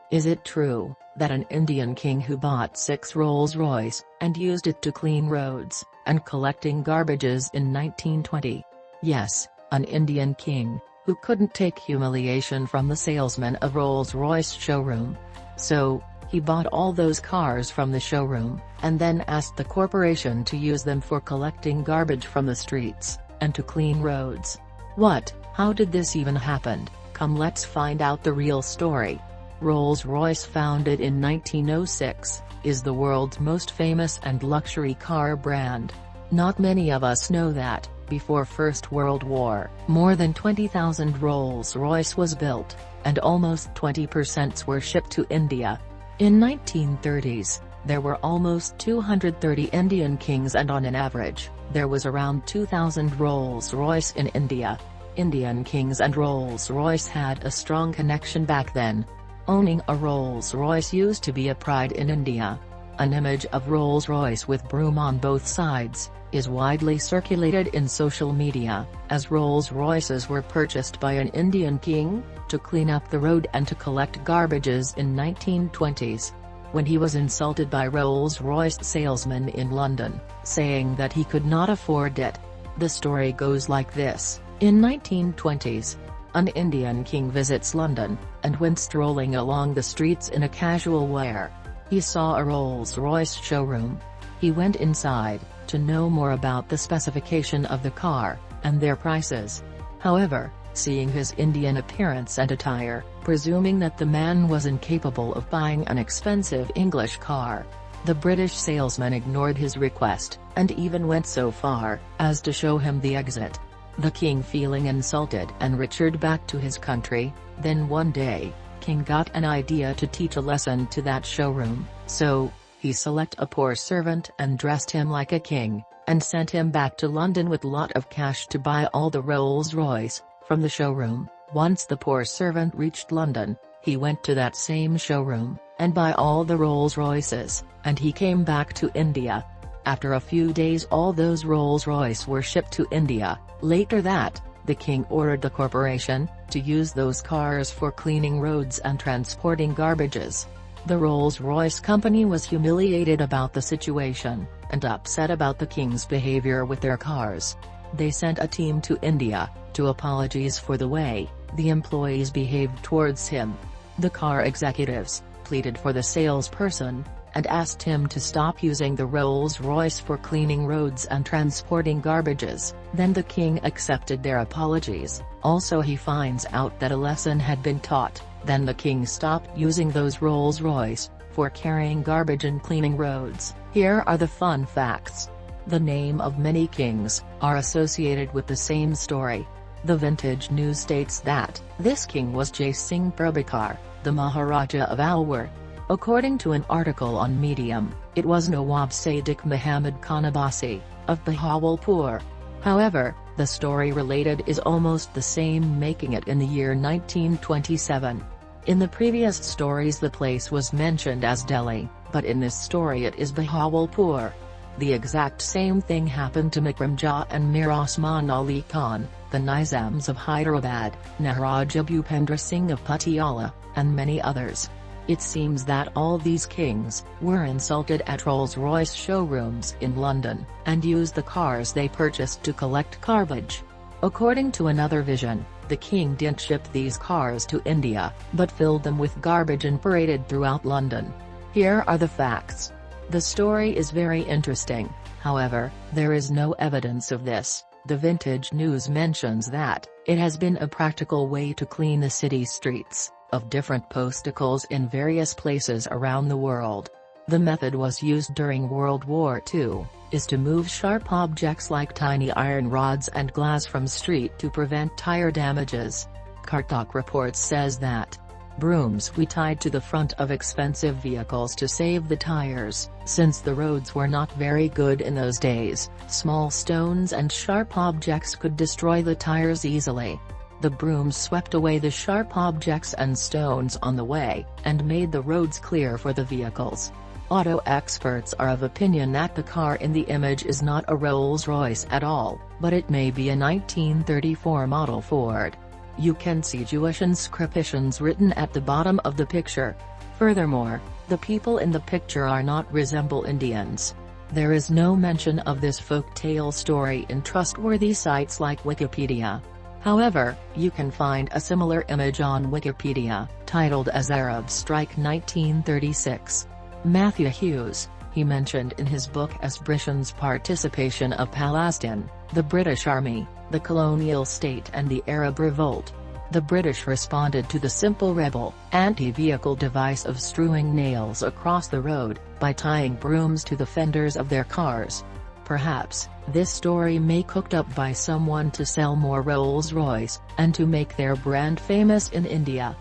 Is it true that an Indian king who bought 6 Rolls Royce and used it to clean roads and collecting garbages in 1920? Yes, an Indian king who couldn't take humiliation from the salesman of Rolls Royce showroom. So, he bought all those cars from the showroom, and then asked the corporation to use them for collecting garbage from the streets, and to clean roads. What? How did this even happen? Come, let's find out the real story. Rolls Royce, founded in 1906, is the world's most famous and luxury car brand. Not many of us know that, before First World War, more than 20,000 Rolls Royce was built, and almost 20% were shipped to India. In 1930s, there were almost 230 Indian kings, and on an average, there was around 2,000 Rolls Royce in India. Indian kings and Rolls Royce had a strong connection back then. Owning a Rolls Royce used to be a pride in India. An image of Rolls Royce with broom on both sides is widely circulated in social media, as Rolls Royces were purchased by an Indian king to clean up the road and to collect garbages in 1920s. When he was insulted by Rolls Royce salesmen in London, saying that he could not afford it. The story goes like this: in 1920s, an Indian king visits London, and when strolling along the streets in a casual wear, he saw a Rolls Royce showroom. He went inside to know more about the specification of the car and their prices. However, seeing his Indian appearance and attire, presuming that the man was incapable of buying an expensive English car, the British salesman ignored his request, and even went so far as to show him the exit. The king, feeling insulted and returned back to his country. Then one day, King got an idea to teach a lesson to that showroom, so he selected a poor servant and dressed him like a king, and sent him back to London with lot of cash to buy all the Rolls Royce from the showroom. Once the poor servant reached London, he went to that same showroom and buy all the Rolls Royces, and he came back to India. After a few days, all those Rolls Royce were shipped to India. Later that, the king ordered the corporation to use those cars for cleaning roads and transporting garbages. The Rolls Royce company was humiliated about the situation, and upset about the king's behavior with their cars. They sent a team to India to apologize for the way the employees behaved towards him. The car executives pleaded for the salesperson and asked him to stop using the Rolls Royce for cleaning roads and transporting garbages. Then the king accepted their apologies. Also, he finds out that a lesson had been taught. Then the king stopped using those Rolls Royce for carrying garbage and cleaning roads. Here are the fun facts. The name of many kings are associated with the same story. The Vintage News states that this king was Jai Singh Prabhakar, the Maharaja of Alwar. According to an article on Medium, it was Nawab Sadiq Muhammad Khan Abbasi, of Bahawalpur. However, the story related is almost the same, making it in the year 1927. In the previous stories the place was mentioned as Delhi, but in this story it is Bahawalpur. The exact same thing happened to Makram Jah and Mir Osman Ali Khan, the Nizams of Hyderabad, Maharaja Bhupendra Singh of Patiala, and many others. It seems that all these kings were insulted at Rolls-Royce showrooms in London, and used the cars they purchased to collect garbage. According to another vision, the king didn't ship these cars to India, but filled them with garbage and paraded throughout London. Here are the facts. The story is very interesting, however, there is no evidence of this. The Vintage News mentions that it has been a practical way to clean the city streets of different posticles in various places around the world. The method was used during World War II, is to move sharp objects like tiny iron rods and glass from street to prevent tire damages. Kartak Reports says that brooms we tied to the front of expensive vehicles to save the tires. Since the roads were not very good in those days, small stones and sharp objects could destroy the tires easily. The brooms swept away the sharp objects and stones on the way, and made the roads clear for the vehicles. Auto experts are of opinion that the car in the image is not a Rolls-Royce at all, but it may be a 1934 model Ford. You can see Jewish inscriptions written at the bottom of the picture. Furthermore, the people in the picture are not resemble Indians. There is no mention of this folk-tale story in trustworthy sites like Wikipedia. However, you can find a similar image on Wikipedia, titled as Arab Strike 1936. Matthew Hughes, he mentioned in his book as Britain's participation of Palestine, the British Army, the colonial state and the Arab Revolt. The British responded to the simple rebel, anti-vehicle device of strewing nails across the road, by tying brooms to the fenders of their cars. Perhaps, this story may cooked up by someone to sell more Rolls Royce, and to make their brand famous in India.